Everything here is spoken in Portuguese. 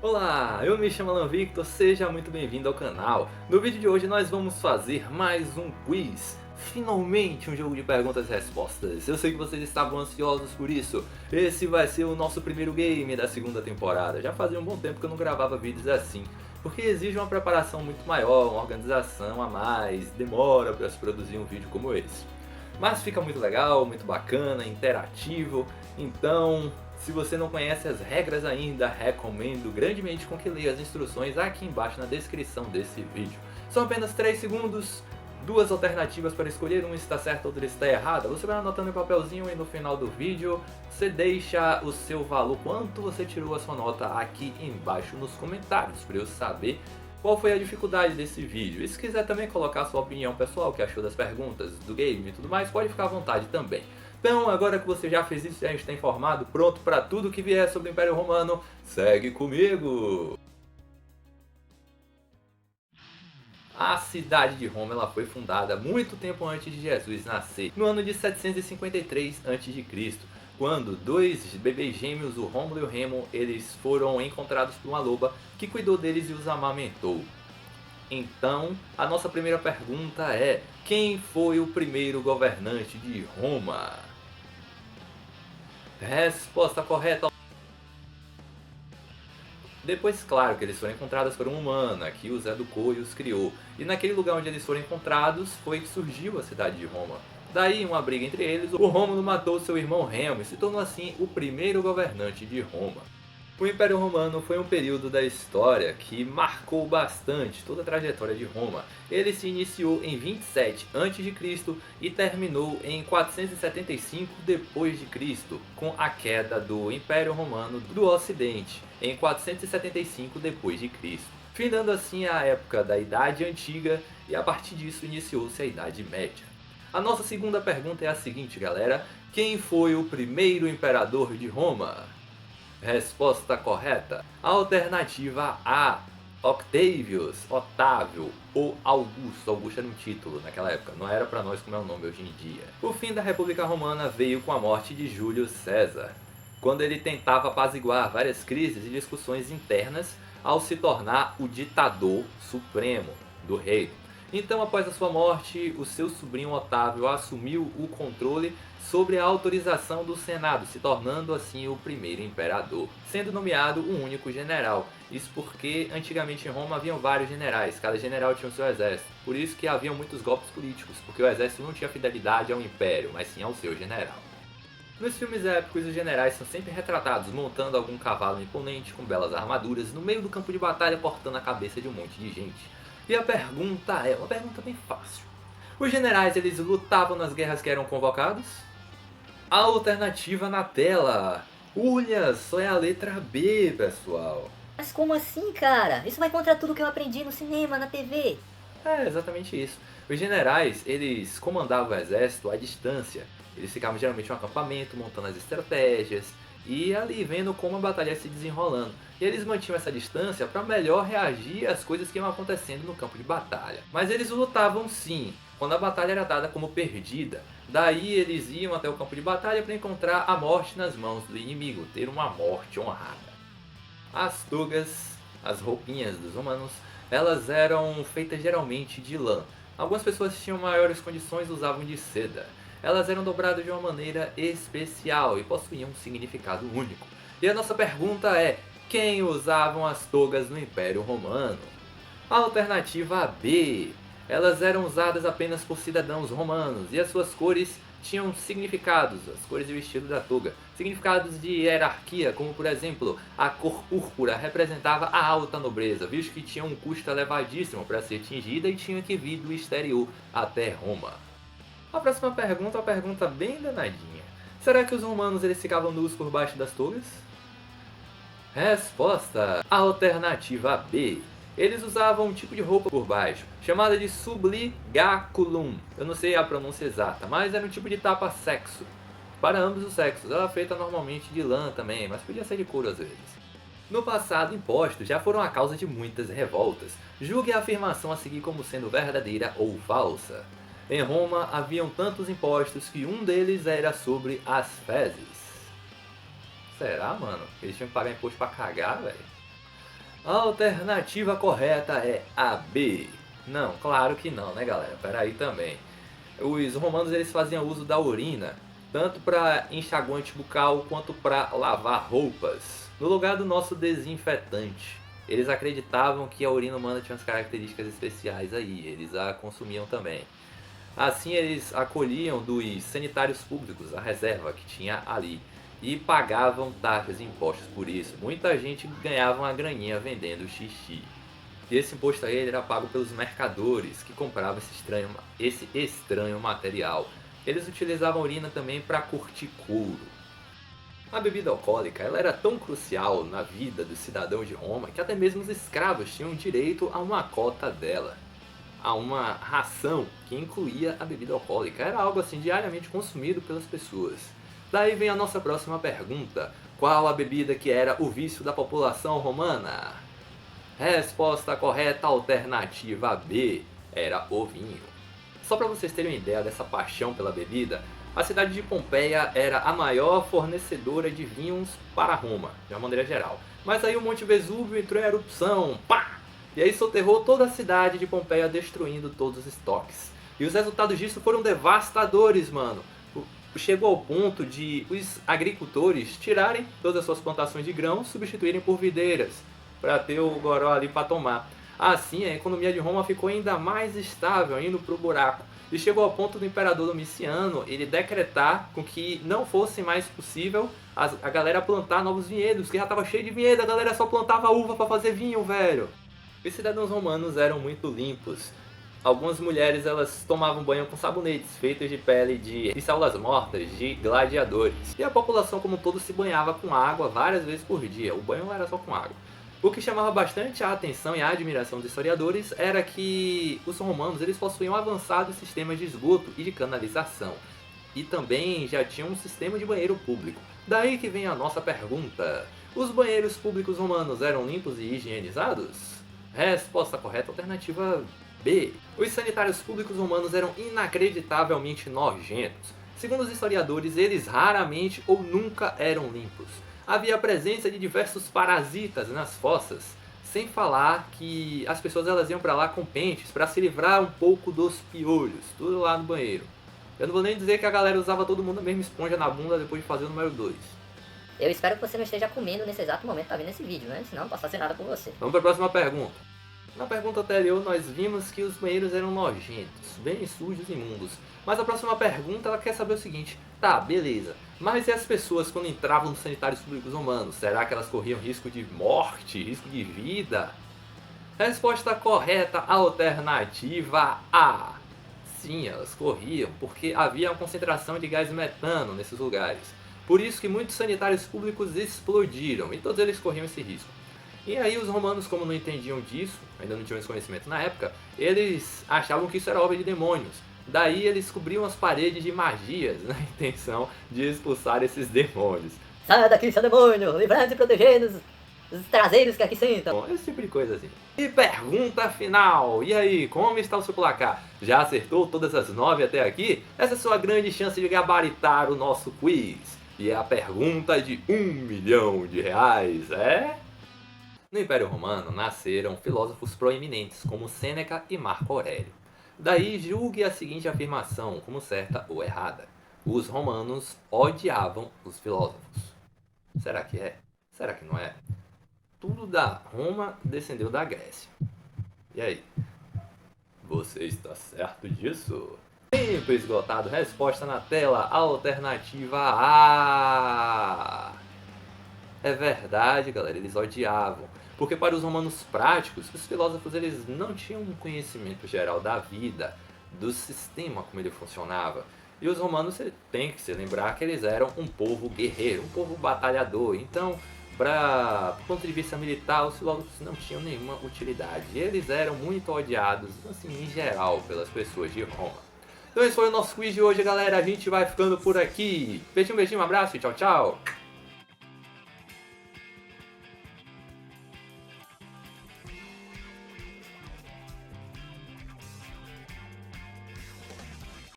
Olá, eu me chamo Alan Victor, seja muito bem-vindo ao canal. No vídeo de hoje nós vamos fazer mais um quiz. Finalmente um jogo de perguntas e respostas. Eu sei que vocês estavam ansiosos por isso. Esse vai ser o nosso primeiro game da segunda temporada. Já fazia um bom tempo que eu não gravava vídeos assim, porque exige uma preparação muito maior, uma organização a mais, demora para se produzir um vídeo como esse. Mas fica muito legal, muito bacana, interativo, então se você não conhece as regras ainda, recomendo grandemente com que leia as instruções aqui embaixo na descrição desse vídeo. São apenas 3 segundos, duas alternativas para escolher, uma está certa, outra está errada. Você vai anotando em papelzinho e no final do vídeo você deixa o seu valor, quanto você tirou a sua nota aqui embaixo nos comentários, para eu saber qual foi a dificuldade desse vídeo. E se quiser também colocar sua opinião pessoal, o que achou das perguntas, do game e tudo mais, pode ficar à vontade também. Então, agora que você já fez isso, já está informado, pronto para tudo que vier sobre o Império Romano, segue comigo! A cidade de Roma ela foi fundada muito tempo antes de Jesus nascer, no ano de 753 a.C., quando dois bebês gêmeos, o Rômulo e o Remo, eles foram encontrados por uma loba que cuidou deles e os amamentou. Então, a nossa primeira pergunta é: quem foi o primeiro governante de Roma? Resposta correta. Depois, claro, que eles foram encontrados por uma humana, que os educou e os criou. E naquele lugar onde eles foram encontrados, foi que surgiu a cidade de Roma. Daí, uma briga entre eles, o Rômulo matou seu irmão Remo e se tornou assim o primeiro governante de Roma. O Império Romano foi um período da história que marcou bastante toda a trajetória de Roma. Ele se iniciou em 27 a.C. e terminou em 475 d.C., com a queda do Império Romano do Ocidente, em 475 d.C., findando assim a época da Idade Antiga e a partir disso iniciou-se a Idade Média. A nossa segunda pergunta é a seguinte, galera: quem foi o primeiro imperador de Roma? Resposta correta. Alternativa A: Octavius, Otávio ou Augusto. Augusto era um título naquela época, não era para nós como é o nome hoje em dia. O fim da República Romana veio com a morte de Júlio César, quando ele tentava apaziguar várias crises e discussões internas ao se tornar o ditador supremo do reino. Então, após a sua morte, o seu sobrinho Otávio assumiu o controle sobre a autorização do Senado, se tornando assim o primeiro imperador, sendo nomeado um único general. Isso porque antigamente em Roma haviam vários generais, cada general tinha o seu exército. Por isso que haviam muitos golpes políticos, porque o exército não tinha fidelidade ao império, mas sim ao seu general. Nos filmes épicos, os generais são sempre retratados montando algum cavalo imponente com belas armaduras no meio do campo de batalha, cortando a cabeça de um monte de gente. E a pergunta é uma pergunta bem fácil: os generais eles lutavam nas guerras que eram convocados? A alternativa na tela. Olha, só é a letra B, pessoal. Mas como assim, cara? Isso vai contra tudo que eu aprendi no cinema, na TV. É exatamente isso. Os generais, eles comandavam o exército à distância. Eles ficavam geralmente em um acampamento, montando as estratégias e ali vendo como a batalha ia se desenrolando. E eles mantinham essa distância para melhor reagir às coisas que iam acontecendo no campo de batalha. Mas eles lutavam sim, quando a batalha era dada como perdida. Daí eles iam até o campo de batalha para encontrar a morte nas mãos do inimigo, ter uma morte honrada. As togas, as roupinhas dos romanos, elas eram feitas geralmente de lã. Algumas pessoas que tinham maiores condições usavam de seda. Elas eram dobradas de uma maneira especial e possuíam um significado único. E a nossa pergunta é: quem usavam as togas no Império Romano? A alternativa B: elas eram usadas apenas por cidadãos romanos e as suas cores tinham significados, as cores e o estilo da toga, significados de hierarquia, como por exemplo, a cor púrpura representava a alta nobreza, visto que tinha um custo elevadíssimo para ser tingida e tinha que vir do exterior até Roma. A próxima pergunta é uma pergunta bem danadinha: será que os romanos eles ficavam nus por baixo das togas? Resposta: alternativa B: eles usavam um tipo de roupa por baixo, chamada de subligaculum. Eu não sei a pronúncia exata, mas era um tipo de tapa-sexo. Para ambos os sexos, ela é feita normalmente de lã também, mas podia ser de couro às vezes. No passado, impostos já foram a causa de muitas revoltas. Julgue a afirmação a seguir como sendo verdadeira ou falsa. Em Roma, haviam tantos impostos que um deles era sobre as fezes. Será, mano? Eles tinham que pagar imposto pra cagar, velho? A alternativa correta é a B. Não, claro que não, né galera? Peraí também. Os romanos eles faziam uso da urina, tanto para enxaguante bucal quanto para lavar roupas, no lugar do nosso desinfetante. Eles acreditavam que a urina humana tinha umas características especiais aí, eles a consumiam também. Assim eles acolhiam dos sanitários públicos a reserva que tinha ali e pagavam taxas e impostos por isso. Muita gente ganhava uma graninha vendendo xixi. E esse imposto aí ele era pago pelos mercadores que compravam esse estranho material. Eles utilizavam a urina também para curtir couro. A bebida alcoólica ela era tão crucial na vida dos cidadãos de Roma que até mesmo os escravos tinham direito a uma cota dela, a uma ração que incluía a bebida alcoólica. Era algo assim diariamente consumido pelas pessoas. Daí vem a nossa próxima pergunta: qual a bebida que era o vício da população romana? Resposta correta, alternativa B, era o vinho. Só para vocês terem uma ideia dessa paixão pela bebida, a cidade de Pompeia era a maior fornecedora de vinhos para Roma, de uma maneira geral. Mas aí o Monte Vesúvio entrou em erupção, pá! E aí soterrou toda a cidade de Pompeia, destruindo todos os estoques. E os resultados disso foram devastadores, mano. Chegou ao ponto de os agricultores tirarem todas as suas plantações de grãos, substituírem por videiras, para ter o goró ali para tomar. Assim, a economia de Roma ficou ainda mais estável, indo para o buraco. E chegou ao ponto do imperador Domiciano ele decretar com que não fosse mais possível a galera plantar novos vinhedos, que já estava cheio de vinhedo, a galera só plantava uva para fazer vinho, velho. Os cidadãos romanos eram muito limpos. Algumas mulheres elas tomavam banho com sabonetes feitos de pele de células mortas de gladiadores. E a população como um todo se banhava com água várias vezes por dia. O banho não era só com água. O que chamava bastante a atenção e a admiração dos historiadores era que os romanos eles possuíam avançados sistemas de esgoto e de canalização. E também já tinham um sistema de banheiro público. Daí que vem a nossa pergunta: os banheiros públicos romanos eram limpos e higienizados? Resposta correta, alternativa B. Os sanitários públicos romanos eram inacreditavelmente nojentos. Segundo os historiadores, eles raramente ou nunca eram limpos. Havia a presença de diversos parasitas nas fossas, sem falar que as pessoas elas iam para lá com pentes para se livrar um pouco dos piolhos, tudo lá no banheiro. Eu não vou nem dizer que a galera usava todo mundo a mesma esponja na bunda depois de fazer o número 2. Eu espero que você não esteja comendo nesse exato momento que tá vendo esse vídeo, né? Senão não posso fazer nada com você. Vamos para a próxima pergunta. Na pergunta anterior nós vimos que os banheiros eram nojentos, bem sujos e imundos. Mas a próxima pergunta ela quer saber o seguinte: tá, beleza, mas e as pessoas quando entravam nos sanitários públicos romanos? Será que elas corriam risco de morte, risco de vida? Resposta correta, alternativa A. Sim, elas corriam, porque havia uma concentração de gás metano nesses lugares. Por isso que muitos sanitários públicos explodiram e todos eles corriam esse risco. E aí os romanos, como não entendiam disso, ainda não tinham esse conhecimento na época, eles achavam que isso era obra de demônios. Daí eles cobriam as paredes de magias na intenção de expulsar esses demônios. Sai daqui, seu demônio! Livrando e protegendo os traseiros que aqui sentam. Bom, esse tipo de coisa assim. E pergunta final. E aí, como está o seu placar? Já acertou todas as 9 até aqui? Essa é a sua grande chance de gabaritar o nosso quiz. E é a pergunta de R$1 milhão, é? No Império Romano nasceram filósofos proeminentes como Sêneca e Marco Aurélio. Daí julgue a seguinte afirmação como certa ou errada: os romanos odiavam os filósofos. Será que é? Será que não é? Tudo da Roma descendeu da Grécia. E aí? Você está certo disso? Tempo esgotado, resposta na tela, alternativa A. É verdade, galera, eles odiavam. Porque para os romanos práticos, os filósofos eles não tinham um conhecimento geral da vida, do sistema como ele funcionava. E os romanos tem que se lembrar que eles eram um povo guerreiro, um povo batalhador. Então, do ponto de vista militar, os filósofos não tinham nenhuma utilidade. E eles eram muito odiados, assim, em geral, pelas pessoas de Roma. Então esse foi o nosso quiz de hoje, galera. A gente vai ficando por aqui. Beijinho, beijinho, um abraço e tchau, tchau.